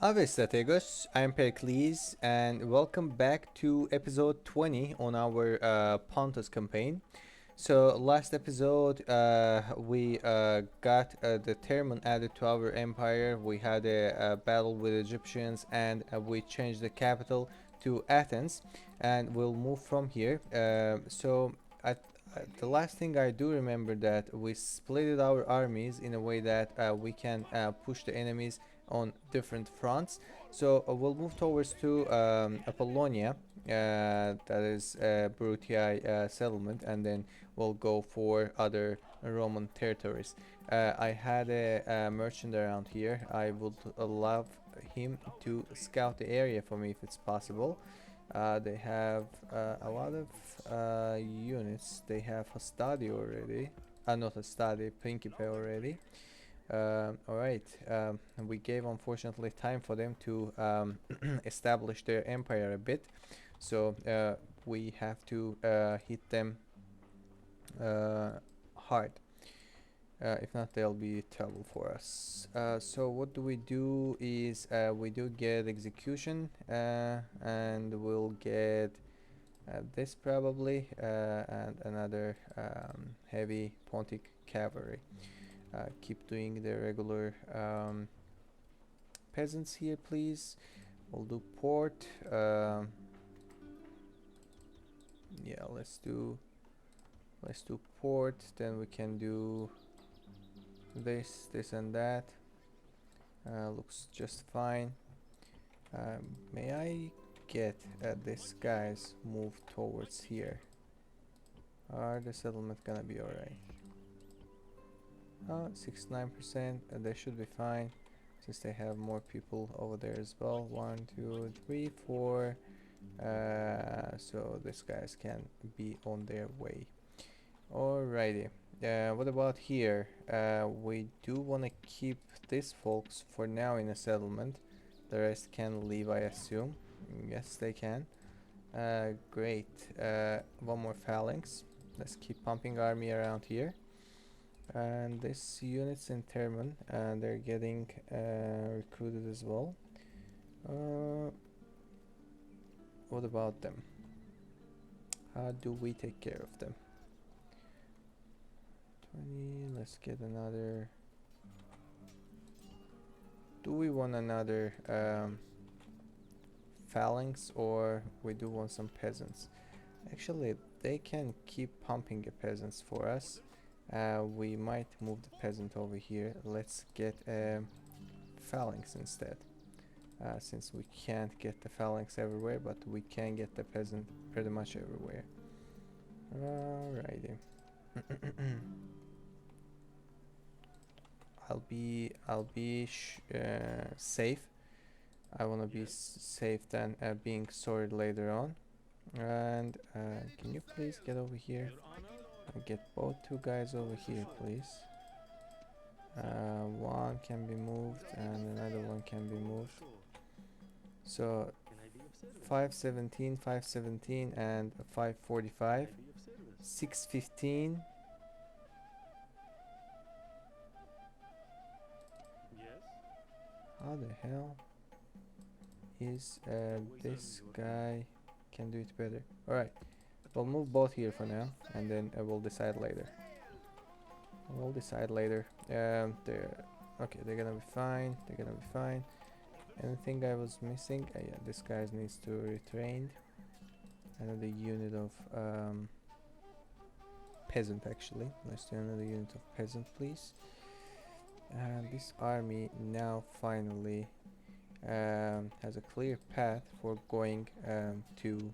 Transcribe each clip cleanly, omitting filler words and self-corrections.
Ave strategos, I'm Pericles, and welcome back to episode 20 on our Pontus campaign. So last episode, we got the Termon added to our empire. We had a battle with Egyptians, and we changed the capital to Athens, and we'll move from here. The last thing I do remember that we split our armies in a way that we can push the enemies on different fronts. So we'll move towards to Apollonia, that is Brutii settlement, and then will go for other Roman territories. I had a merchant around here. I would love him to scout the area for me if it's possible. They have a lot of units. They have a study already. Not a study, Principe already. Alright, we gave unfortunately time for them to establish their empire a bit. So we have to hit them hard. If not, they'll be trouble for us. So what do we do is we do get execution, and we'll get this probably, and another heavy Pontic cavalry. Keep doing the regular peasants here, please. We'll do port. Yeah, let's do port. Then we can do this and that. Looks just fine. May I get this guy's move towards here? Are the settlement gonna be alright? 69%, they should be fine since they have more people over there as well. 1 2 3 4. So these guys can be on their way. Alrighty. What about here? We do want to keep these folks for now in a settlement. The rest can leave, I assume. Yes, they can. Great. One more phalanx. Let's keep pumping army around here. And this unit's in Termon, and they're getting recruited as well. What about them? How do we take care of them? 20. Let's get another. Do we want another phalanx, or we do want some peasants? Actually, they can keep pumping the peasants for us. We might move the peasant over here. Let's get a phalanx instead. Since we can't get the phalanx everywhere, but we can get the peasant pretty much everywhere. Alrighty. I'll be safe. I wanna be safe than being sorry later on. And can you please get over here? Get both two guys over here, please. One can be moved and another one can be moved. So 517, 517, and 545, 615. How the hell is this guy can do it better? Alright, we'll move both here for now, and then we'll decide later. We'll decide later. They're okay. They're gonna be fine. They're gonna be fine. Anything I was missing? Yeah, this guy needs to retrain. Another unit of peasant, actually. Let's do another unit of peasant, please. And this army now finally has a clear path for going to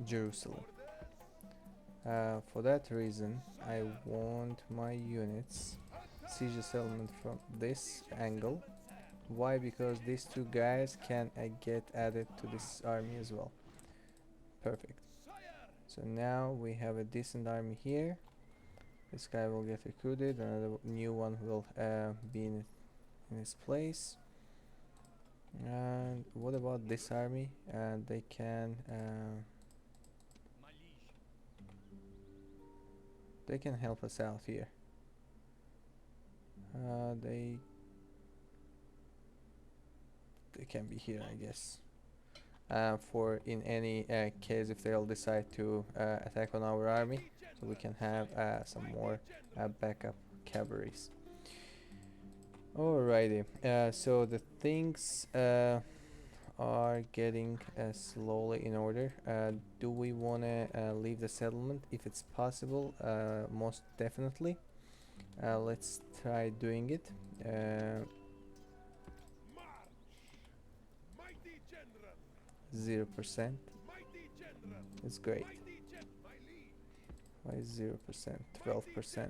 Jerusalem. For that reason, I want my units siege the settlement from this angle. Why? Because these two guys can get added to this army as well. Perfect. So now we have a decent army here. This guy will get recruited. Another new one will be in his place. And what about this army? They can help us out here. They can be here, I guess. For in any case if they'll decide to attack on our army, so we can have some more backup cavalries. Alrighty, so the things are getting slowly in order. Do we want to leave the settlement? If it's possible, most definitely. Let's try doing it. 0%. It's great. Why 0%? 12%.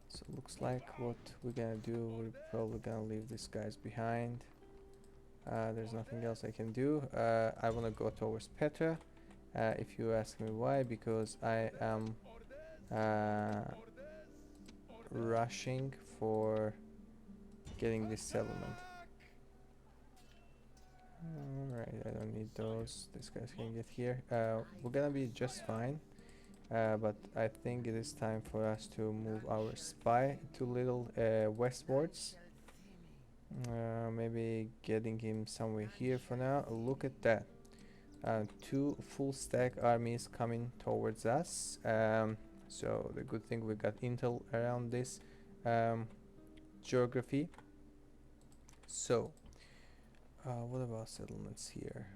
So looks like what we're gonna do, we're probably gonna leave these guys behind. There's nothing else I can do. I wanna go towards Petra. If you ask me why, because I am rushing for getting this settlement. Alright, I don't need those. These guys can get here. We're gonna be just fine. But I think it is time for us to move our spy to little westwards. Maybe getting him somewhere here for now. Look at that. 2 full stack armies coming towards us. So the good thing we got intel around this geography. So what about settlements here?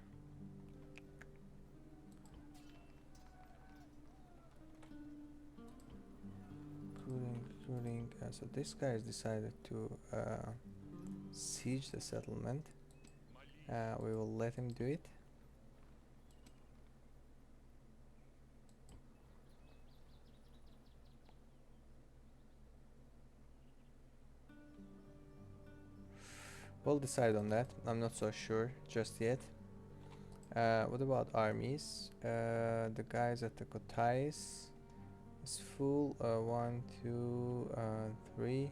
Recruiting. So this guy has decided to siege the settlement. We will let him do it. We'll decide on that. I'm not so sure just yet. What about armies? The guys at the Kotais is full. 1, 2, 3.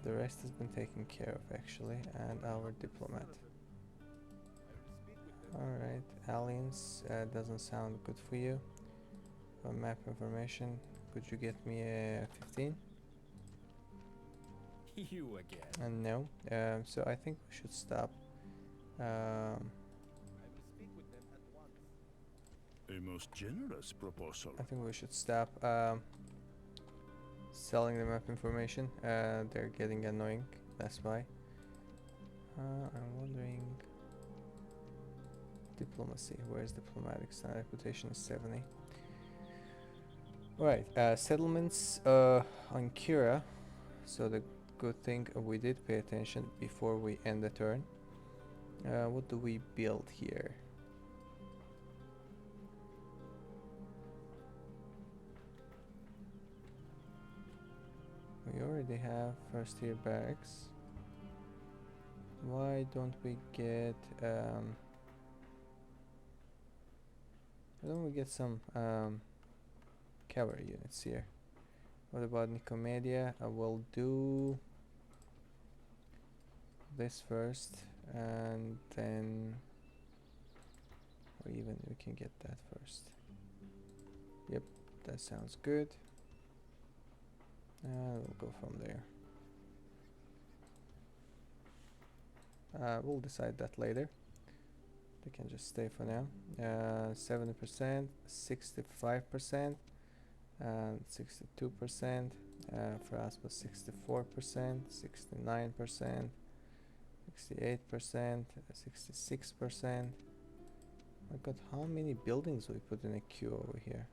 The rest has been taken care of actually, and our diplomat. Alright, aliens doesn't sound good for you. Map information. Could you get me a 15? You again. And no. So I think we should stop. I will speak with them at once. A most generous proposal. I think we should stop selling the map information. They're getting annoying. That's why. I'm wondering. Diplomacy. Where's diplomatic? Standard reputation is 70. Right. Settlements on Kira. So the good thing we did pay attention before we end the turn. What do we build here? We already have first tier barracks. Why don't we get why don't we get some cavalry units here? What about Nicomedia? I will do this first, and then, or even we can get that first. Yep, that sounds good. We'll go from there. We'll decide that later. They can just stay for now. 70%, 65%, and 62%. For us was 64%, 69%, 68%, 66%. My god, how many buildings we put in a queue over here?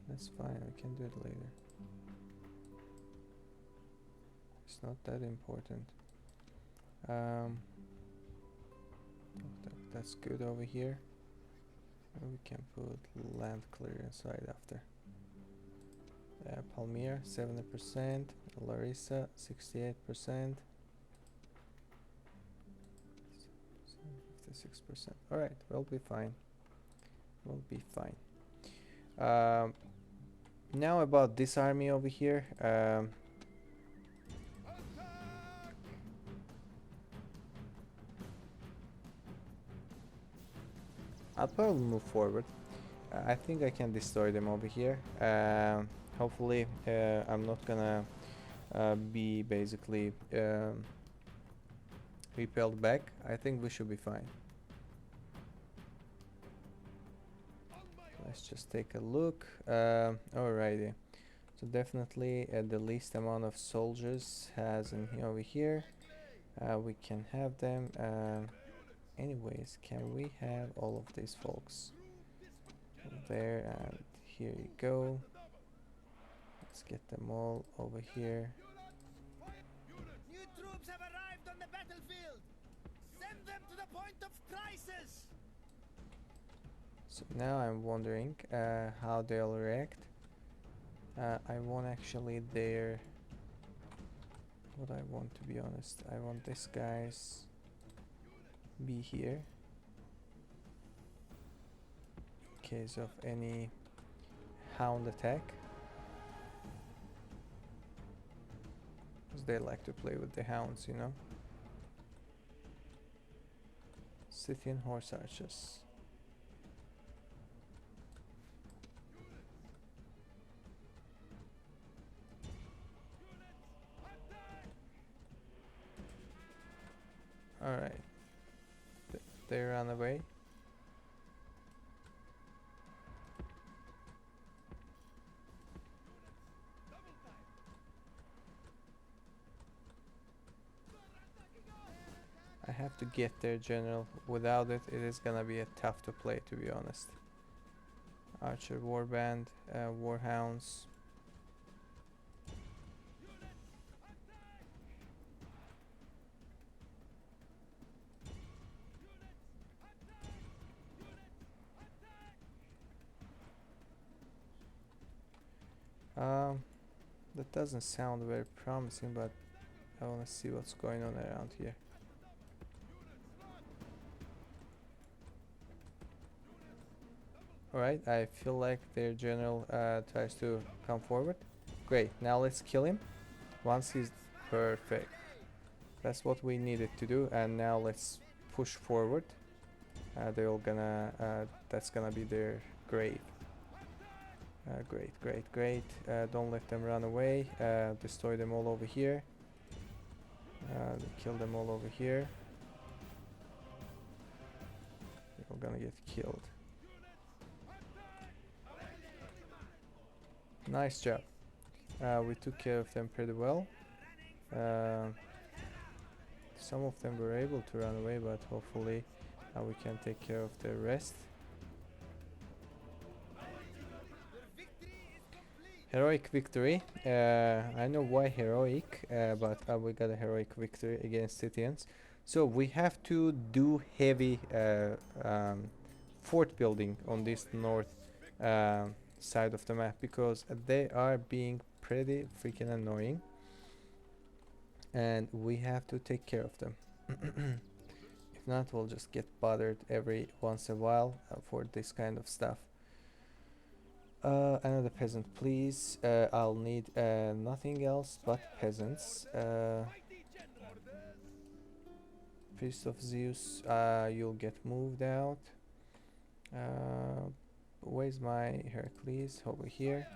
That's fine, we can do it later. It's not that important. That's good over here. We can put land clearance right after. Palmyra 70%, Larissa 68%, 56%. All right, we'll be fine. We'll be fine. Now about this army over here. I'll probably move forward. I think I can destroy them over here. Hopefully I'm not gonna be basically repelled back. I think we should be fine. Let's just take a look. Alrighty. So definitely the least amount of soldiers has in here over here. We can have them. Anyways, can we have all of these folks there? And here you go. Let's get them all over here. New troops have arrived on the battlefield. Send them to the point of crisis. So now I'm wondering how they'll react. I want actually their... What I want, to be honest, I want this guys be here in case of any hound attack, because they like to play with the hounds, you know. Scythian horse archers. Alright. They ran away. I have to get their general. Without it, it is gonna be a tough to play, to be honest. Archer warband, warhounds. That doesn't sound very promising, but I want to see what's going on around here. Alright, I feel like their general tries to come forward. Great, now let's kill him. Once he's perfect. That's what we needed to do, and now let's push forward. They're all gonna, that's gonna be their grave. Great, great, great. Don't let them run away. Destroy them all over here. Kill them all over here. They're all gonna get killed. Nice job. We took care of them pretty well. Some of them were able to run away, but hopefully we can take care of the rest. Heroic victory. I know why heroic, but we got a heroic victory against Scythians. So we have to do heavy fort building on this north side of the map, because they are being pretty freaking annoying, and we have to take care of them. If not, we'll just get bothered every once in a while for this kind of stuff. Another peasant, please. I'll need nothing else but peasants. Priest of Zeus, you'll get moved out. Where's my Heracles? Over here.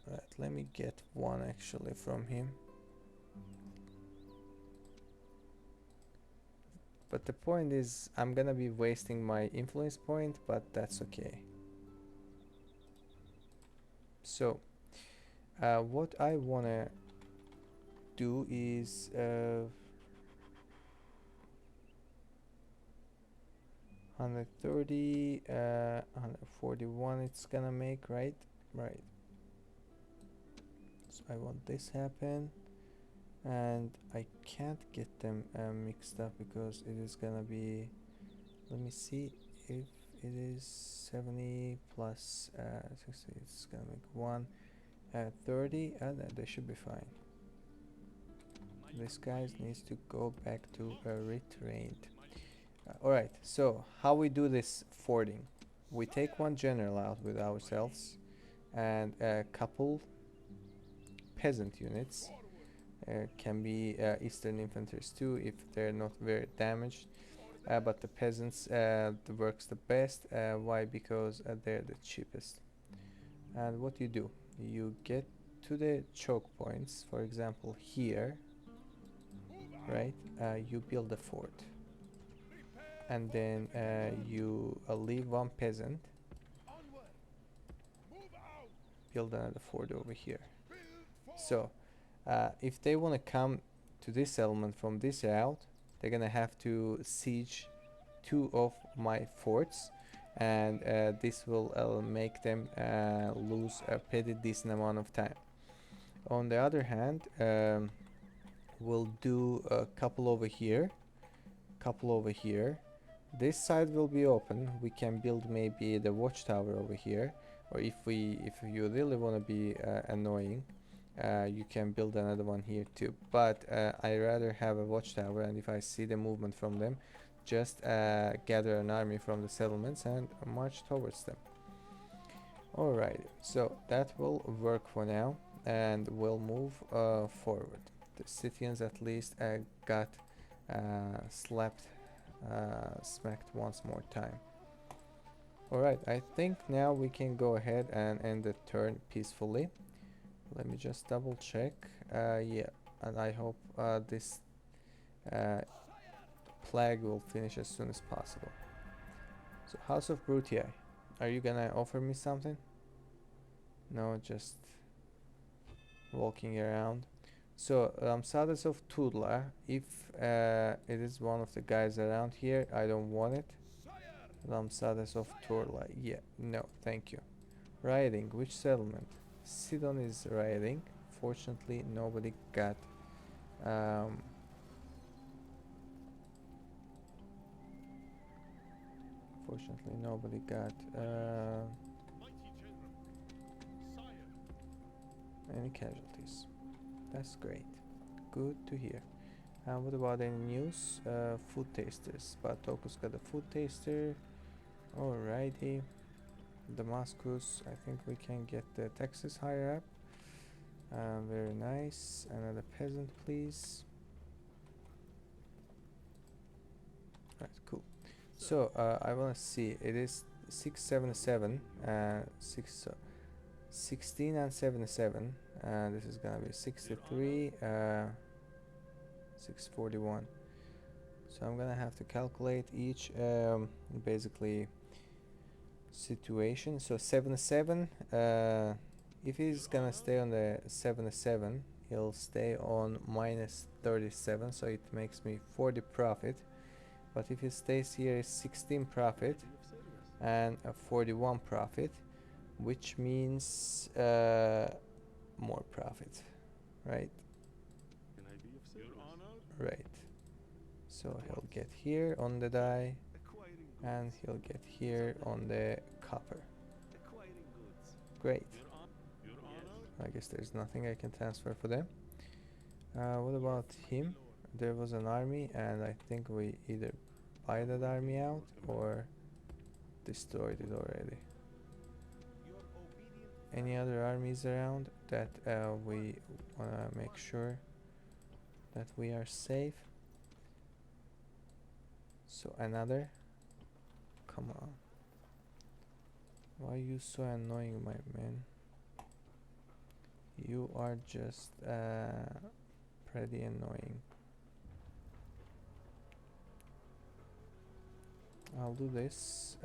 Right, let me get one actually from him. But the point is, I'm gonna be wasting my influence point, but that's okay. So, what I wanna do is 130, 141 it's gonna make, right? Right. So I want this happen, and I can't get them mixed up because it is gonna be, let me see if it is 70 plus 60, it's gonna make 1 30, and they should be fine. This guy needs to go back to retrained. Alright, so how we do this forting? We take one general out with ourselves and a couple peasant units. Can be Eastern infantries too if they're not very damaged. but the peasants works the best. Why? Because they're the cheapest. And what you do, you get to the choke points, for example here, right? You build a fort, and then you leave one peasant, build another fort over here. So if they want to come to this settlement from this route, they're gonna have to siege 2 of my forts, and this will make them lose a pretty decent amount of time. On the other hand, we'll do a couple over here, couple over here. This side will be open. We can build maybe the watchtower over here, or if you really want to be annoying, you can build another one here too. But I rather have a watchtower, and if I see the movement from them, just gather an army from the settlements and march towards them. Alright, so that will work for now, and we'll move forward. The Scythians at least got smacked once more time. Alright, I think now we can go ahead and end the turn peacefully. Let me just double check. Yeah, and I hope this plague will finish as soon as possible. So House of Brutii, are you gonna offer me something? No, just walking around. So Ramsadas of Tudla, if it is one of the guys around here, I don't want it. Ramsadas of Turla, yeah, no, thank you. Rioting, which settlement? Sidon is rioting. Fortunately, nobody got fortunately nobody got any casualties. That's great. Good to hear. And what about any news? Food tasters. Bartokus got a food taster. Alrighty. Damascus, I think we can get the taxes higher up. Very nice. Another peasant, please. Right, cool. So I want to see. It is 677. 16 and 77. This is gonna be 63. 641. So I'm gonna have to calculate each basically situation. So 77, if he's gonna stay on the 77, he'll stay on minus 37, so it makes me 40 profit. But if he stays here, it's 16 profit and a 41 profit, which means more profit, right? Right. So he'll get here on the die, and he'll get here on the copper. Great. I guess there's nothing I can transfer for them. What about him? There was an army, and I think we either buy that army out or destroyed it already. Any other armies around that we wanna make sure that we are safe? So another. Come on. Why are you so annoying, my man? You are just pretty annoying. I'll do this.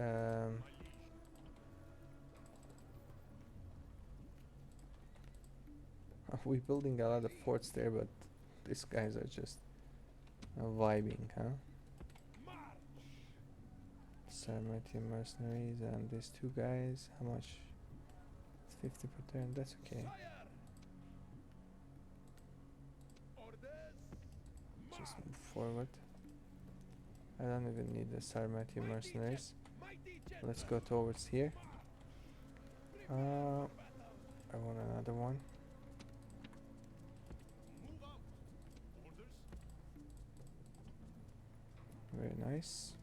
We're building a lot of forts there, but these guys are just vibing, huh? Sarmatian mercenaries and these two guys. How much? It's 50 per turn. That's okay. Just move forward. I don't even need the Sarmatian mercenaries. Let's go towards here. I want another one. Very nice.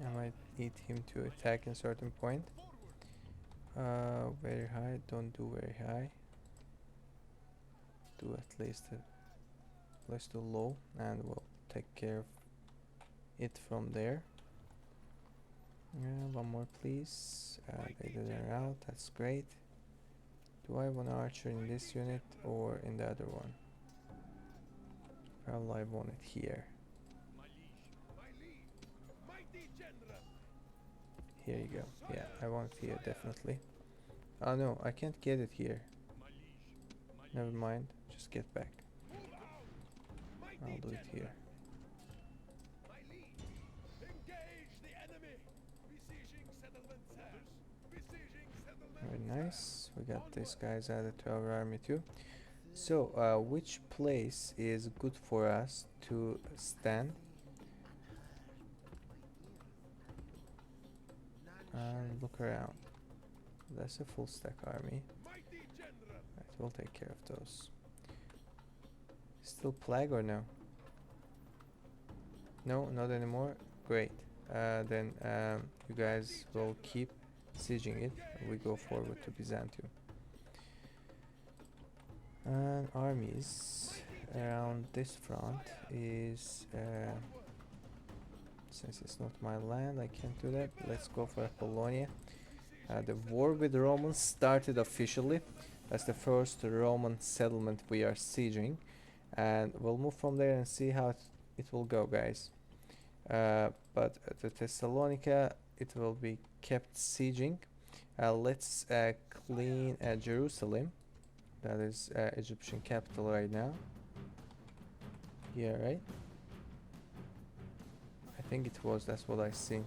I might need him to attack in certain point. Very high. Don't do very high. Do at least close to low, and we'll take care of it from there. Yeah, one more please. They didn't out. That's great. Do I want an archer in this unit or in the other one? Probably I want it here. Here you go. Yeah, I want it here definitely. Oh no, I can't get it here. Never mind. Just get back. I'll do it here. Very nice. We got these guys added to our army too. So, which place is good for us to stand? And look around. That's a full stack army. Right, we'll take care of those. Still plague or no? No, not anymore. Great. Then you guys will keep sieging it. We go forward to Byzantium. And armies around this front is since it's not my land, I can't do that. Let's go for Apollonia. The war with the Romans started officially. That's the first Roman settlement we are sieging, and we'll move from there and see how it will go, guys. But the Thessalonica, it will be kept sieging. Let's clean Jerusalem. That is Egyptian capital right now. Yeah, right? I think it was, that's what I see.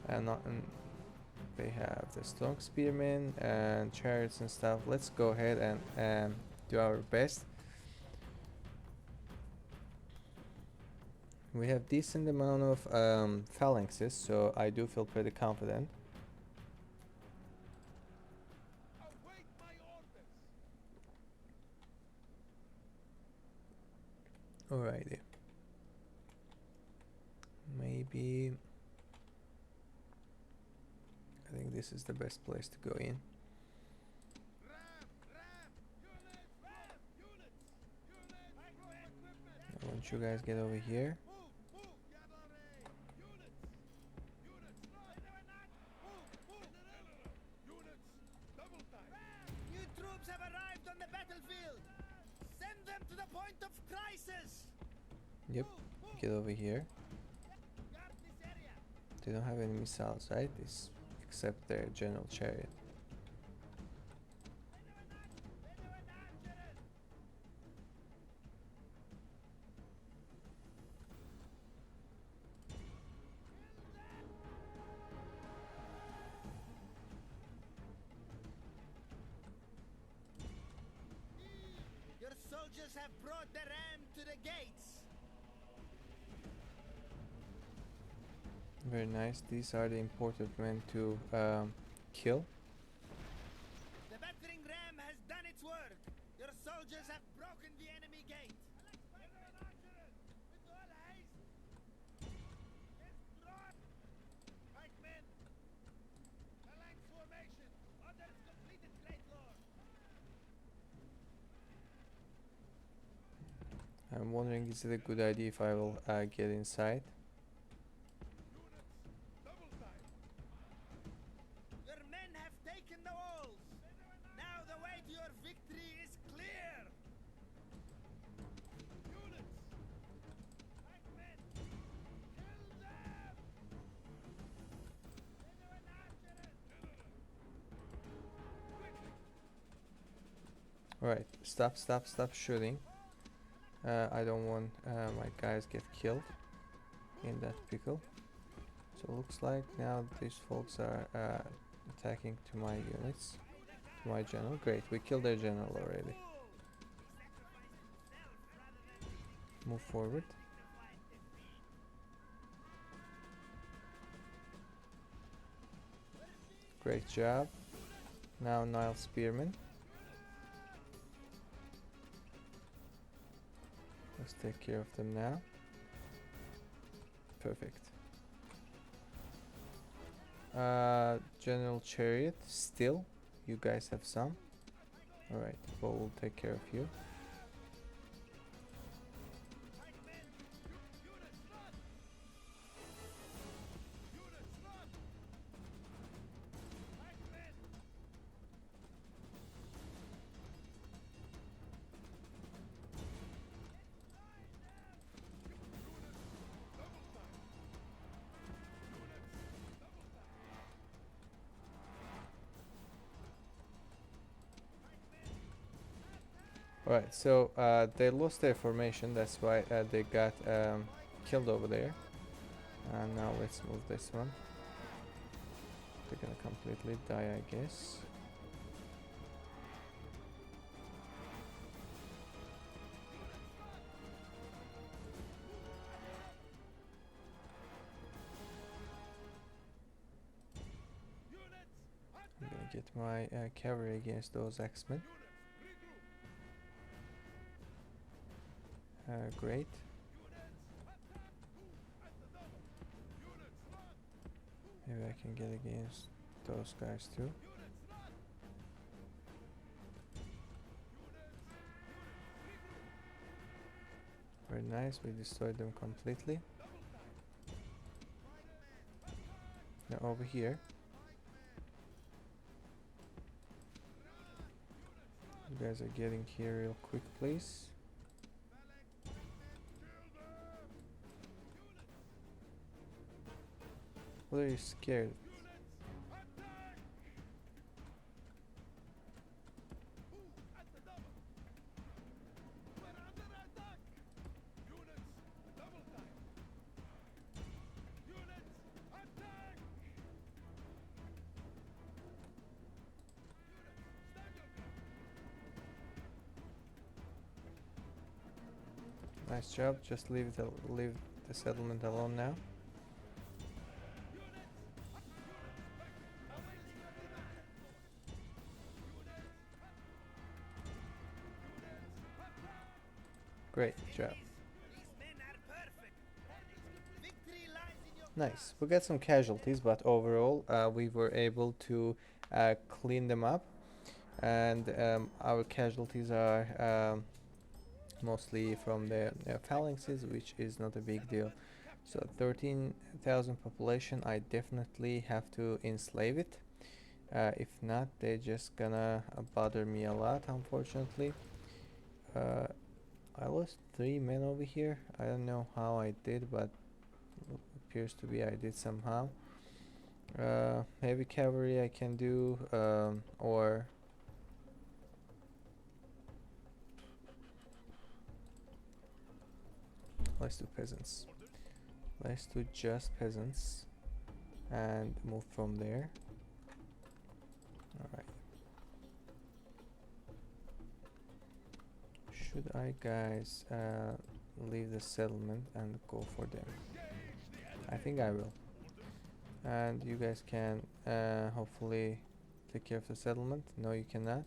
And they have the strong spearmen and chariots and stuff. Let's go ahead and do our best. We have decent amount of phalanxes, so I do feel pretty confident. Alrighty. Maybe I think this is the best place to go in. I want you guys get over here. New troops have arrived on the battlefield. Send them to the point of crisis. Yep, get over here. Guard this area. They don't have any missiles, right? Except their general chariot. Your soldiers have brought the ram to the gates. Very nice. These are the important men to kill. The battering ram has done its work. Your soldiers have broken the enemy gate. Right, men. Phalanx formation. Orders completed, great lord. I'm wondering, is it a good idea if I will get inside? Your men have taken the walls. Now the way to your victory is clear. Units. Right, men. Kill them. Alright, stop shooting. I don't want my guys get killed in that pickle. So it looks like now these folks are attacking to my units, to my general. Great, we killed their general already. Move forward. Great job. Now Nile Spearmen. Let's take care of them now. Perfect. General Chariot, still. You guys have some. Alright, we'll take care of you. Alright, so they lost their formation, that's why they got killed over there. And now let's move this one. They're gonna completely die, I guess. I'm gonna get my cavalry against those X-Men. Great. Maybe I can get against those guys too. Very nice, we destroyed them completely. Now over here. You guys are getting here real quick, please. What are you scared? Nice job. Just leave the settlement alone now. Great job. Nice. We got some casualties, but overall we were able to clean them up, and our casualties are mostly from the phalanxes, which is not a big deal. So 13,000 population, I definitely have to enslave it. If not, they're just gonna bother me a lot, unfortunately. I lost 3 men over here. I don't know how I did, but appears to be I did somehow. Heavy cavalry I can do, or let's do peasants. Let's do just peasants and move from there. Alright. Should I, guys, leave the settlement and go for them? I think I will. And you guys can hopefully take care of the settlement. No, you cannot.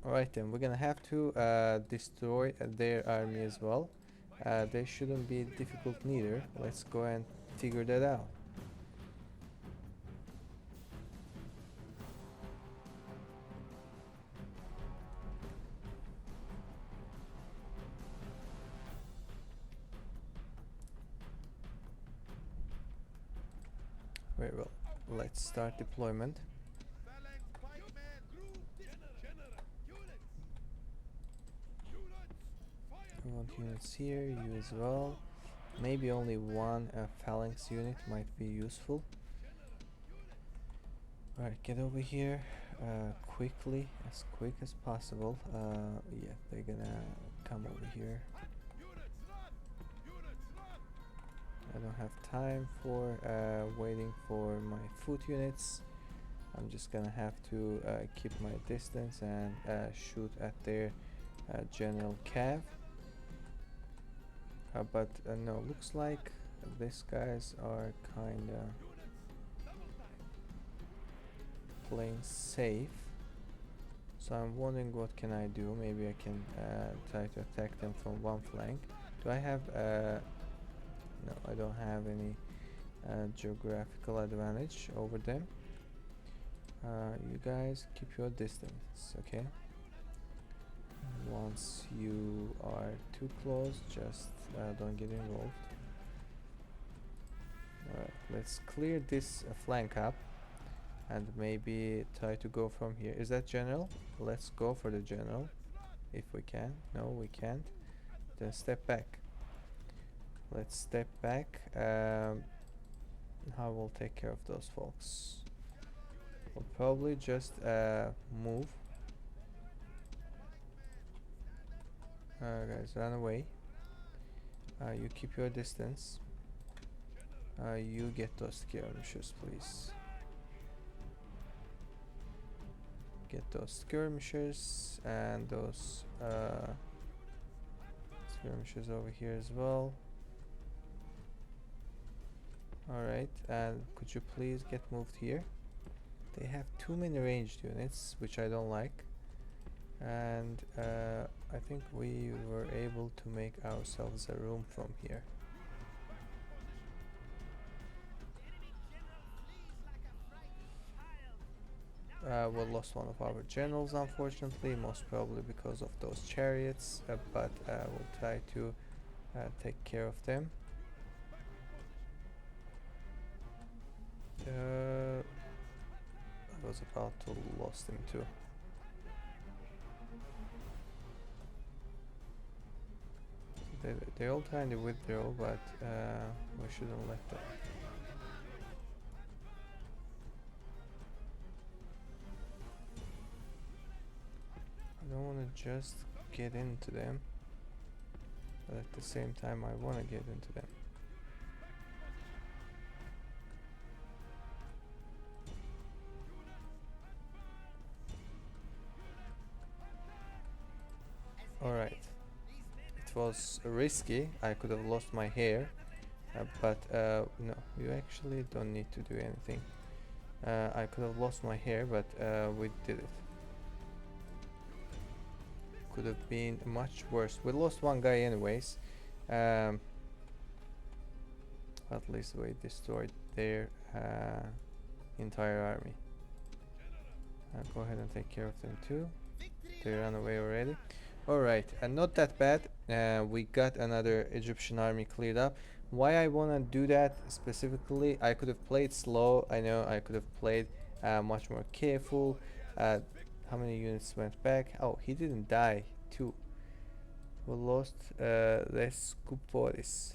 Alright then, we're gonna have to destroy their army as well. They shouldn't be difficult neither. Let's go and figure that out. Very well. Let's start deployment. We want units here, you as well. Maybe only one phalanx unit might be useful. Alright, get over here quickly, as quick as possible. Yeah, they're gonna come over here. I don't have time for waiting for my foot units. I'm just gonna have to keep my distance and shoot at their general cav. But no, looks like these guys are kinda playing safe. So I'm wondering what can I do. Maybe I can try to attack them from one flank. Do I have no, I don't have any geographical advantage over them. You guys keep your distance, okay? Once you are too close, just don't get involved. Alright, let's clear this flank up and maybe try to go from here. Is that general? Let's go for the general if we can. No, we can't. Then step back. Let's step back. How we'll take care of those folks? We'll probably just move. Guys, run away. You keep your distance. You get those skirmishers, please. Get those skirmishers and those skirmishers over here as well. Alright, and could you please get moved here? They have too many ranged units, which I don't like. And I think we were able to make ourselves a room from here. We lost one of our generals, unfortunately, most probably because of those chariots, but we'll try to take care of them. I was about to lose him too. They're all trying to withdraw, but we shouldn't let them. I don't want to just get into them, but at the same time I want to get into them. Alright, it was risky. I could have lost my hair, but no, you actually don't need to do anything. I could have lost my hair, but we did it. Could have been much worse. We lost one guy anyways. At least we destroyed their entire army. Go ahead and take care of them too. They ran away already. Alright, and not that bad. We got another Egyptian army cleared up. Why I wanna do that specifically, I could have played slow. I know I could have played much more careful. How many units went back? Oh, he didn't die too. We lost Les Cuporis.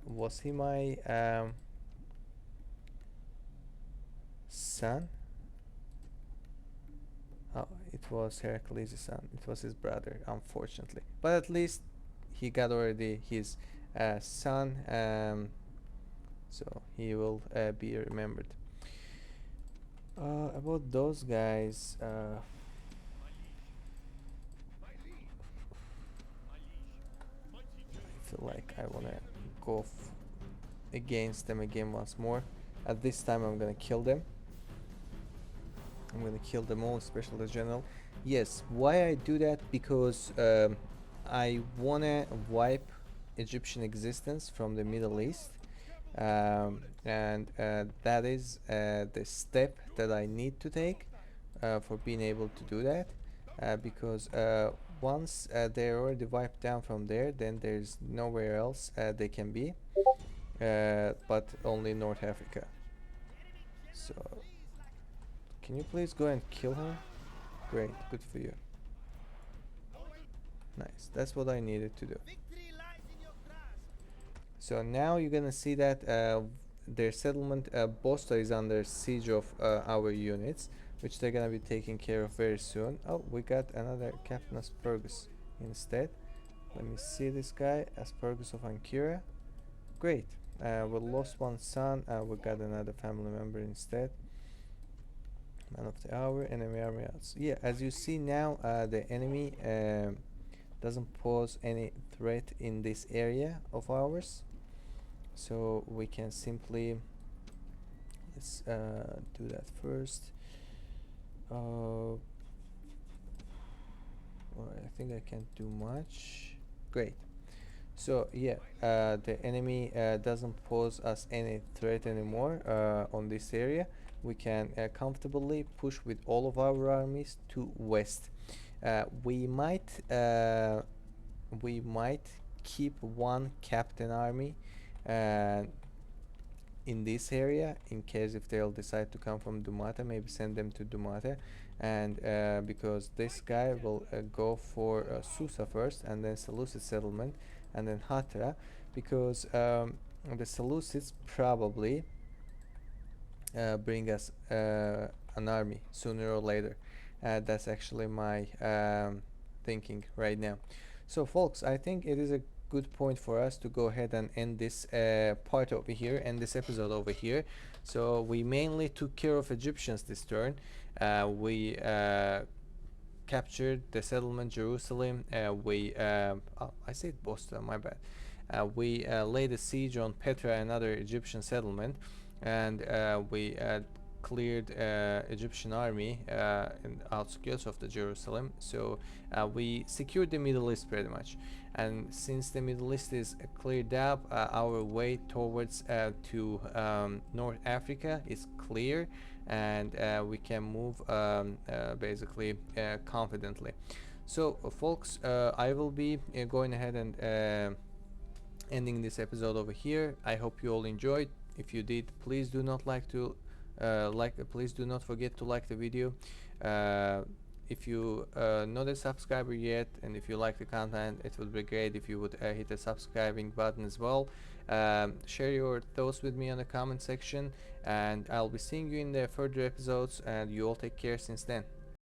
Was he my son? Oh, it was Heracles' son. It was his brother, unfortunately. But at least he got already his son, so he will be remembered. About those guys, I feel like I wanna go against them again once more. At this time I'm gonna kill them. I'm gonna kill them all, especially the general. Yes, why I do that? Because I wanna wipe Egyptian existence from the Middle East, and that is the step that I need to take for being able to do that, because once they're already wiped down from there, then there's nowhere else they can be, but only North Africa. So can you please go and kill her? Great, good for you. Nice, that's what I needed to do. So now you're gonna see that their settlement Bosta is under siege of our units, which they're gonna be taking care of very soon. Oh, we got another Captain Aspergus instead. Let me see this guy, Aspergus of Ankira. Great, we lost one son, we got another family member instead. Man of the hour, enemy army out. So yeah, as you see now, the enemy doesn't pose any threat in this area of ours, so we can simply, let's do that first. Well, I think I can't do much. Great. So yeah, the enemy doesn't pose us any threat anymore on this area. We can comfortably push with all of our armies to west. We might keep one captain army uh, in this area in case if they'll decide to come from Dumata, maybe send them to Dumata, and because this guy will go for Susa first and then Seleucid settlement and then Hatra, because the Seleucids probably bring us an army sooner or later. That's actually my thinking right now. So folks, I think it is a good point for us to go ahead and end this part over here, end this episode over here. So we mainly took care of Egyptians this turn. We captured the settlement Jerusalem. I said Boston, my bad. We laid a siege on Petra, another Egyptian settlement, and we cleared Egyptian army in outskirts of the Jerusalem. So we secured the Middle East pretty much. And since the Middle East is cleared up, our way towards to North Africa is clear, and we can move basically confidently. So folks, I will be going ahead and ending this episode over here. I hope you all enjoyed. If you did, please do not please do not forget to like the video. If you not a subscriber yet, and if you like the content, it would be great if you would hit the subscribing button as well. Share your thoughts with me on the comment section, and I'll be seeing you in the further episodes, and you all take care since then.